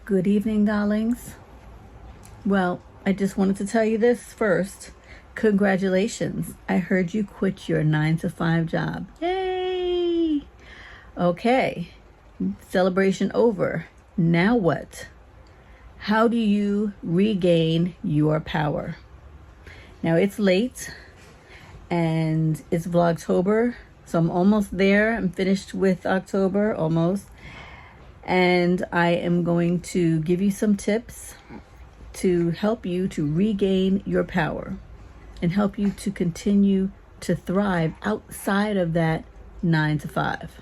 Good evening, darlings. Well, I just wanted to tell you this first. Congratulations. I heard you quit your 9 to 5 job. Yay! Okay, celebration over. Now what? How do you regain your power? Now it's late and it's Vlogtober, so I'm almost there. I'm finished with October almost. And I am going to give you some tips to help you to regain your power and help you to continue to thrive outside of that 9 to 5.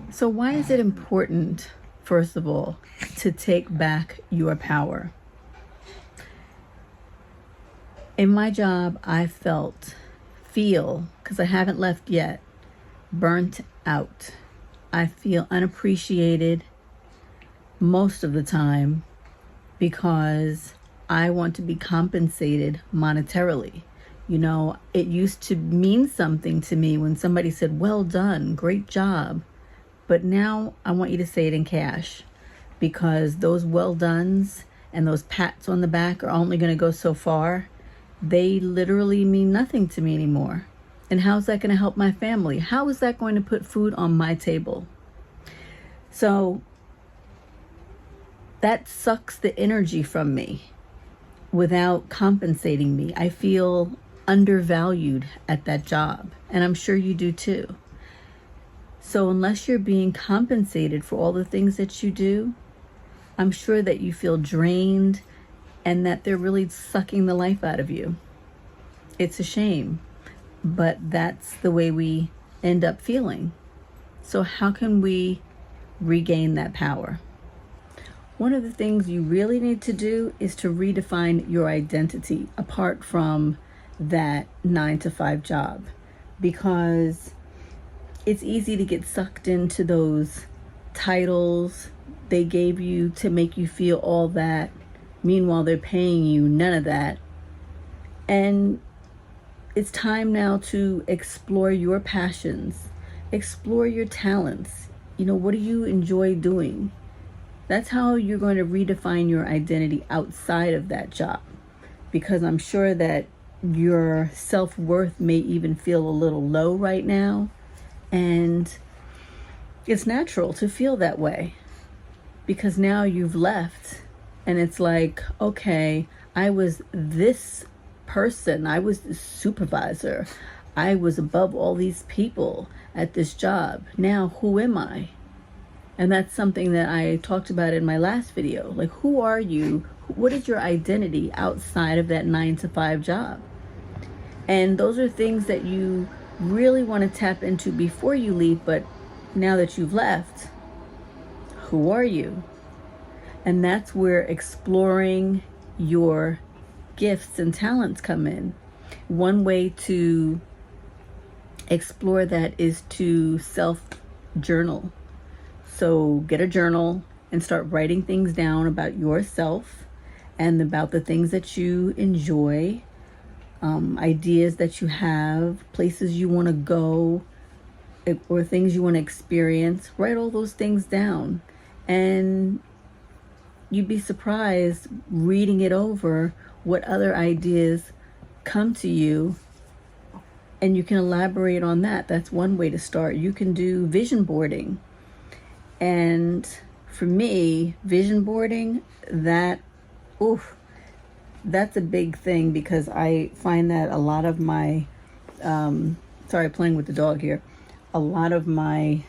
So why is it important, first of all, to take back your power? In my job, I feel, because I haven't left yet, burnt out. I feel unappreciated most of the time because I want to be compensated monetarily. You know, it used to mean something to me when somebody said, well done, great job. But now I want you to say it in cash, because those well dones and those pats on the back are only going to go so far. They literally mean nothing to me anymore. And how's that going to help my family? How is that going to put food on my table? So that sucks the energy from me without compensating me. I feel undervalued at that job, and I'm sure you do too. So unless you're being compensated for all the things that you do, I'm sure that you feel drained and that they're really sucking the life out of you. It's a shame, but that's the way we end up feeling. So how can we regain that power? One of the things you really need to do is to redefine your identity apart from that 9 to 5 job, because it's easy to get sucked into those titles they gave you to make you feel all that. Meanwhile, they're paying you none of that. And it's time now to explore your passions, explore your talents. You know, what do you enjoy doing? That's how you're going to redefine your identity outside of that job, because I'm sure that your self-worth may even feel a little low right now, and it's natural to feel that way because now you've left and it's like, okay, I was this person, I was the supervisor, I was above all these people at this job. Now who am I? And that's something that I talked about in my last video. Like, who are you? What is your identity outside of that 9 to 5 job? And those are things that you really want to tap into before you leave. But now that you've left, who are you? And that's where exploring your gifts and talents come in. One way to explore that is to self-journal. So get a journal and start writing things down about yourself and about the things that you enjoy, ideas that you have, places you want to go, or things you want to experience. Write all those things down, and you'd be surprised reading it over what other ideas come to you, and you can elaborate on that. That's one way to start. You can do vision boarding. And for me, vision boarding, that's a big thing, because I find that a lot of my, sorry, playing with the dog here, a lot of my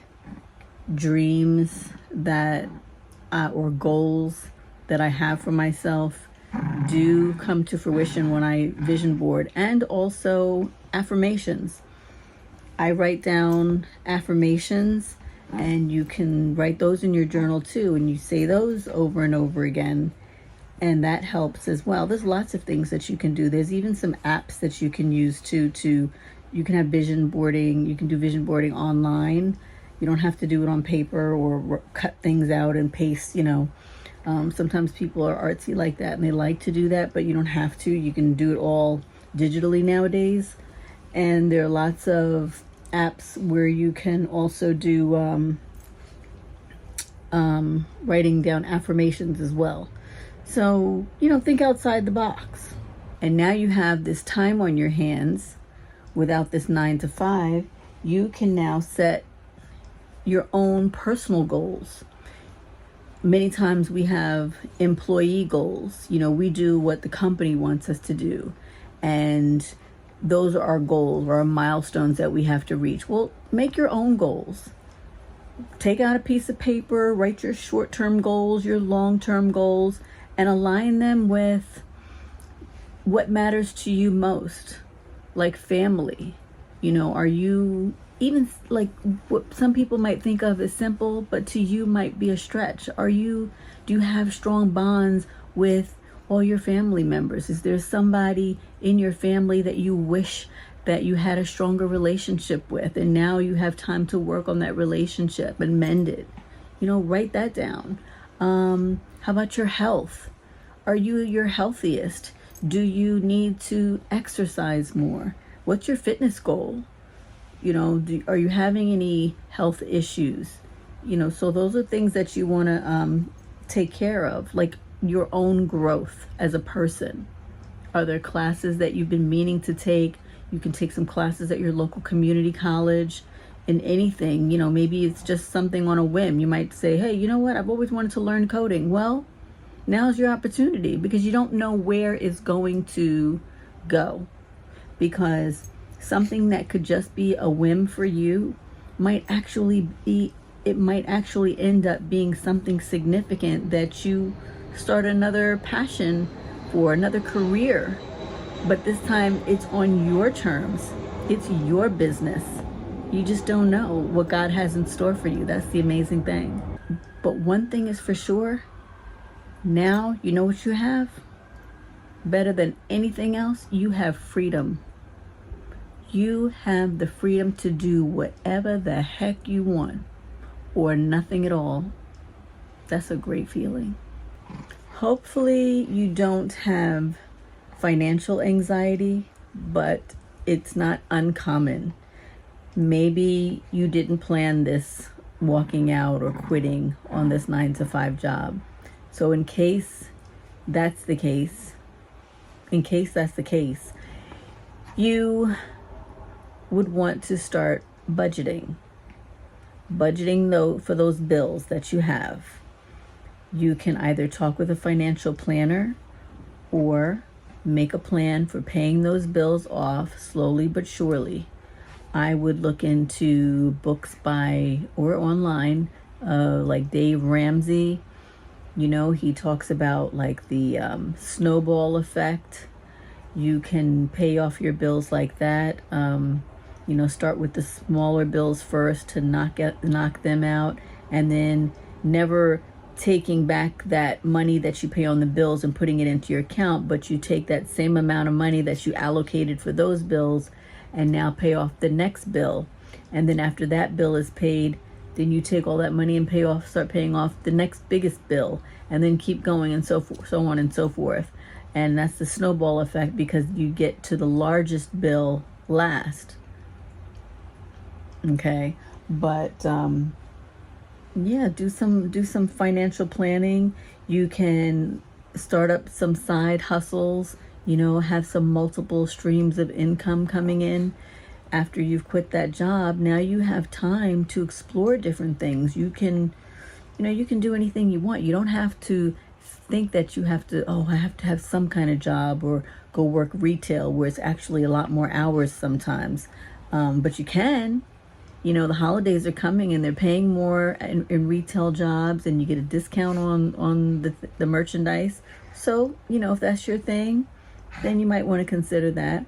dreams that, or goals that I have for myself do come to fruition when I vision board. And also affirmations. I write down affirmations, and you can write those in your journal too, and you say those over and over again, and that helps as well. There's lots of things that you can do. There's even some apps that you can use too. You can have vision boarding. You can do vision boarding online. You don't have to do it on paper or cut things out and paste, you know. Sometimes people are artsy like that and they like to do that, but you don't have to. You can do it all digitally nowadays. And there are lots of apps where you can also do writing down affirmations as well. So, think outside the box. And now you have this time on your hands without this 9 to 5. You can now set your own personal goals. Many times we have employee goals. We do what the company wants us to do. And those are our goals or our milestones that we have to reach. Well, make your own goals. Take out a piece of paper, write your short-term goals, your long-term goals, and align them with what matters to you most, like family. Are you, even like what some people might think of as simple, but to you might be a stretch. Do you have strong bonds with all your family members? Is there somebody in your family that you wish that you had a stronger relationship with, and now you have time to work on that relationship and mend it? Write that down. How about your health? Are you your healthiest? Do you need to exercise more? What's your fitness goal? Are you having any health issues? So those are things that you want to take care of, like your own growth as a person. Are there classes that you've been meaning to take? You can take some classes at your local community college in anything. Maybe it's just something on a whim. You might say, hey, you know what? I've always wanted to learn coding. Well, now's your opportunity, because you don't know where it's going to go. Because something that could just be a whim for you might actually end up being something significant that you start another passion for, another career. But this time it's on your terms. It's your business. You just don't know what God has in store for you. That's the amazing thing. But one thing is for sure, now you know what you have. Better than anything else, you have freedom. You have the freedom to do whatever the heck you want, or nothing at all. That's a great feeling. Hopefully you don't have financial anxiety, but it's not uncommon. Maybe you didn't plan this walking out or quitting on this 9 to 5 job. So in case that's the case, you would want to start budgeting though for those bills that you have. You can either talk with a financial planner or make a plan for paying those bills off slowly but surely. I would look into books by or online, like Dave Ramsey. He talks about like the snowball effect. You can pay off your bills like that. Start with the smaller bills first to knock them out, and then never taking back that money that you pay on the bills and putting it into your account, but you take that same amount of money that you allocated for those bills and now pay off the next bill. And then after that bill is paid, then you take all that money and start paying off the next biggest bill, and then keep going, and so on and so forth. And that's the snowball effect, because you get to the largest bill last. Okay, but do some financial planning. You can start up some side hustles, have some multiple streams of income coming in. After you've quit that job, now you have time to explore different things. You can do anything you want. You don't have to think that you have to, I have to have some kind of job or go work retail where it's actually a lot more hours sometimes. But you can. The holidays are coming and they're paying more in retail jobs, and you get a discount on the merchandise. So, if that's your thing, then you might want to consider that.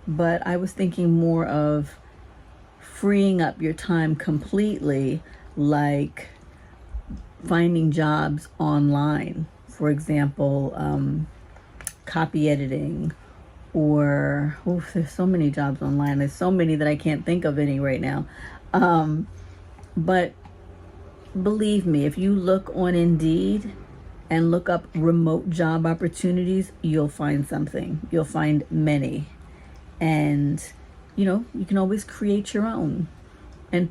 But I was thinking more of freeing up your time completely, like finding jobs online. For example, copy editing, or there's so many jobs online. There's so many that I can't think of any right now. But believe me, if you look on Indeed and look up remote job opportunities, you'll find something. You'll find many. And, you can always create your own. and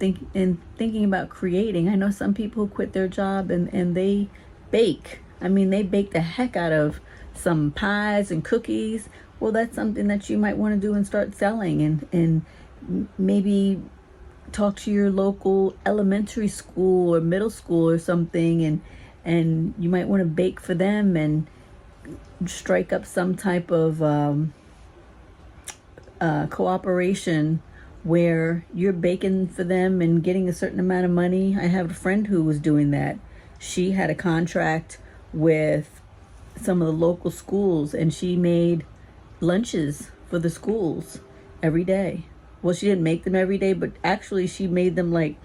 thinking about creating. I know some people who quit their job and they bake. I mean, they bake the heck out of some pies and cookies. Well, that's something that you might want to do and start selling, and maybe talk to your local elementary school or middle school or something, and you might want to bake for them and strike up some type of cooperation where you're baking for them and getting a certain amount of money. I have a friend who was doing that. She had a contract with some of the local schools, and she made lunches for the schools every day. Well, she didn't make them every day, but actually she made them like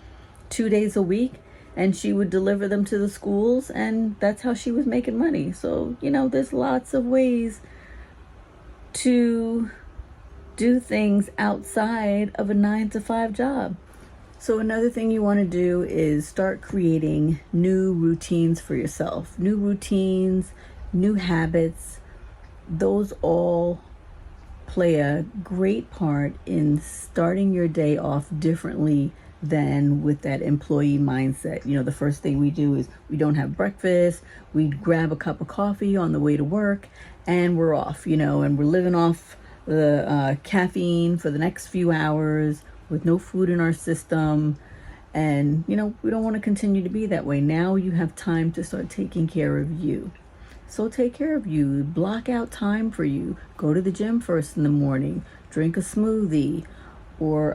2 days a week, and she would deliver them to the schools, and that's how she was making money. So, there's lots of ways to do things outside of a 9-to-5 job. So another thing you want to do is start creating new routines for yourself. New routines, new habits. Those all play a great part in starting your day off differently than with that employee mindset. The first thing we do is we don't have breakfast. We grab a cup of coffee on the way to work, and we're off, and we're living off the caffeine for the next few hours with no food in our system. And, we don't want to continue to be that way. Now you have time to start taking care of you. So take care of you. Block out time for you. Go to the gym first in the morning. Drink a smoothie. Or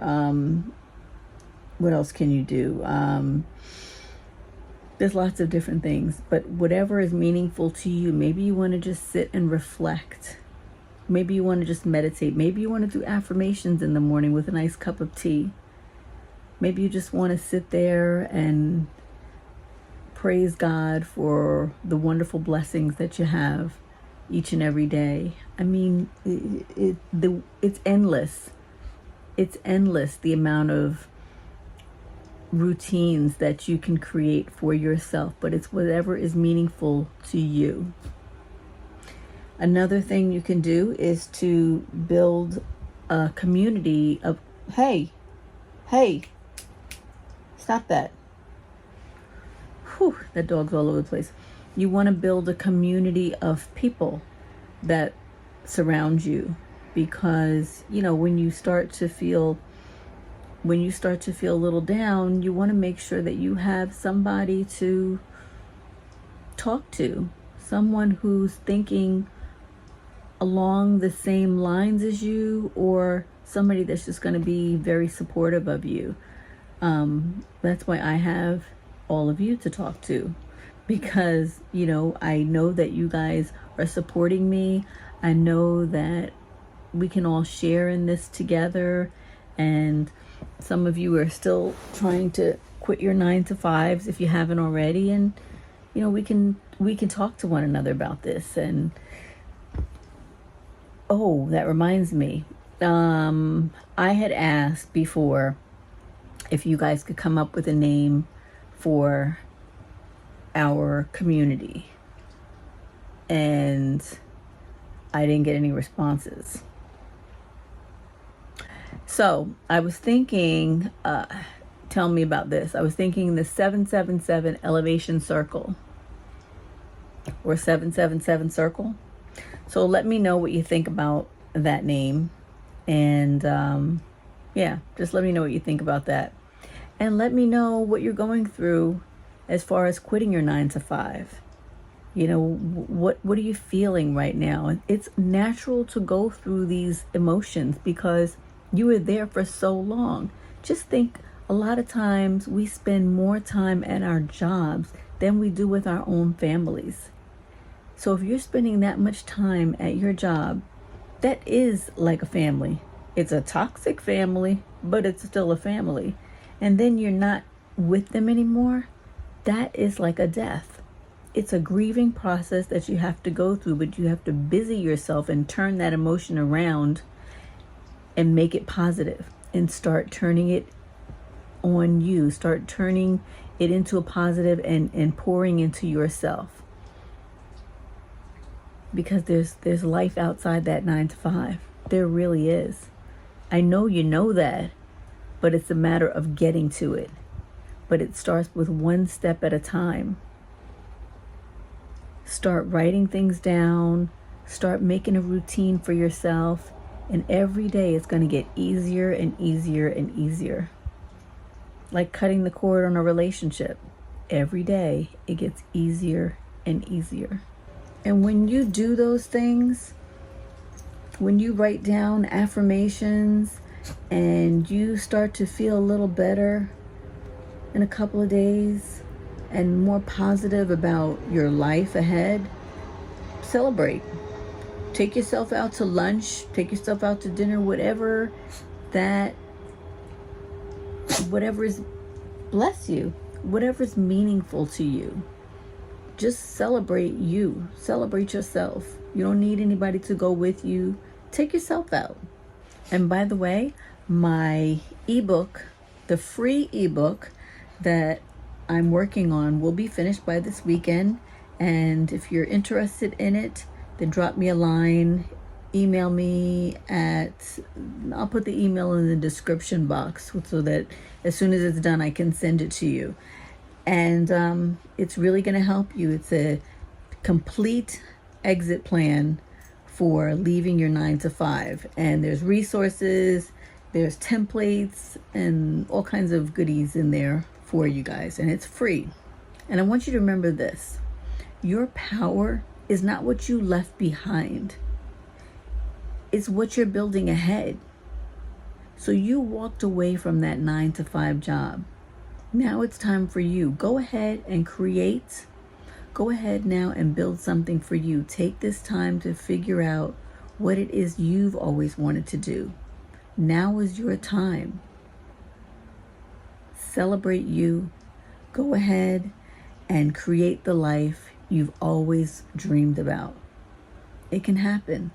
what else can you do? There's lots of different things. But whatever is meaningful to you, maybe you want to just sit and reflect. Maybe you want to just meditate. Maybe you want to do affirmations in the morning with a nice cup of tea. Maybe you just want to sit there and praise God for the wonderful blessings that you have each and every day. I mean, it's endless. It's endless, the amount of routines that you can create for yourself, but it's whatever is meaningful to you. Another thing you can do is to build a community of, hey, stop that. Whew, that dog's all over the place. You want to build a community of people that surround you, because, when you start to feel a little down, you want to make sure that you have somebody to talk to, someone who's thinking along the same lines as you, or somebody that's just going to be very supportive of you. That's why I have all of you to talk to, because I know that you guys are supporting me. I know that we can all share in this together, and some of you are still trying to quit your 9-to-5s if you haven't already, and we can talk to one another about this. And oh, that reminds me, I had asked before if you guys could come up with a name for our community, and I didn't get any responses. So I was thinking, tell me about this. I was thinking the 777 elevation circle, or 777 circle. So let me know what you think about that name. And just let me know what you think about that. And let me know what you're going through as far as quitting your 9-to-5. What are you feeling right now? It's natural to go through these emotions because you were there for so long. Just think, a lot of times we spend more time at our jobs than we do with our own families. So if you're spending that much time at your job, that is like a family. It's a toxic family, but it's still a family. And then you're not with them anymore. That is like a death. It's a grieving process that you have to go through, but you have to busy yourself and turn that emotion around and make it positive and start turning it on you. Start turning it into a positive and pouring into yourself. Because there's life outside that 9-to-5. There really is. I know you know that, but it's a matter of getting to it. But it starts with one step at a time. Start writing things down, start making a routine for yourself, and every day it's going to get easier and easier and easier. Like cutting the cord on a relationship. Every day it gets easier and easier. And when you do those things, when you write down affirmations and you start to feel a little better in a couple of days and more positive about your life ahead, celebrate. Take yourself out to lunch, take yourself out to dinner, whatever is, bless you, whatever is meaningful to you. Just celebrate you, celebrate yourself. You don't need anybody to go with you. Take yourself out. And by the way, my ebook, the free ebook that I'm working on, will be finished by this weekend. And if you're interested in it, then drop me a line, email me I'll put the email in the description box so that as soon as it's done, I can send it to you. And it's really going to help you. It's a complete exit plan for leaving your 9-to-5. And there's resources, there's templates, and all kinds of goodies in there for you guys. And it's free. And I want you to remember this. Your power is not what you left behind. It's what you're building ahead. So you walked away from that 9-to-5 job. Now it's time for you. Go ahead and create. Go ahead now and build something for you. Take this time to figure out what it is you've always wanted to do. Now is your time. Celebrate you. Go ahead and create the life you've always dreamed about. It can happen,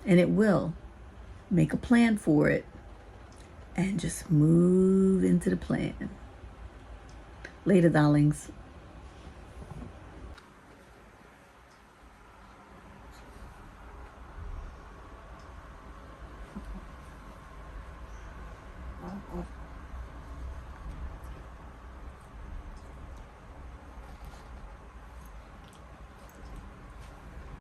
and it will. Make a plan for it and just move into the plan. Later, darlings.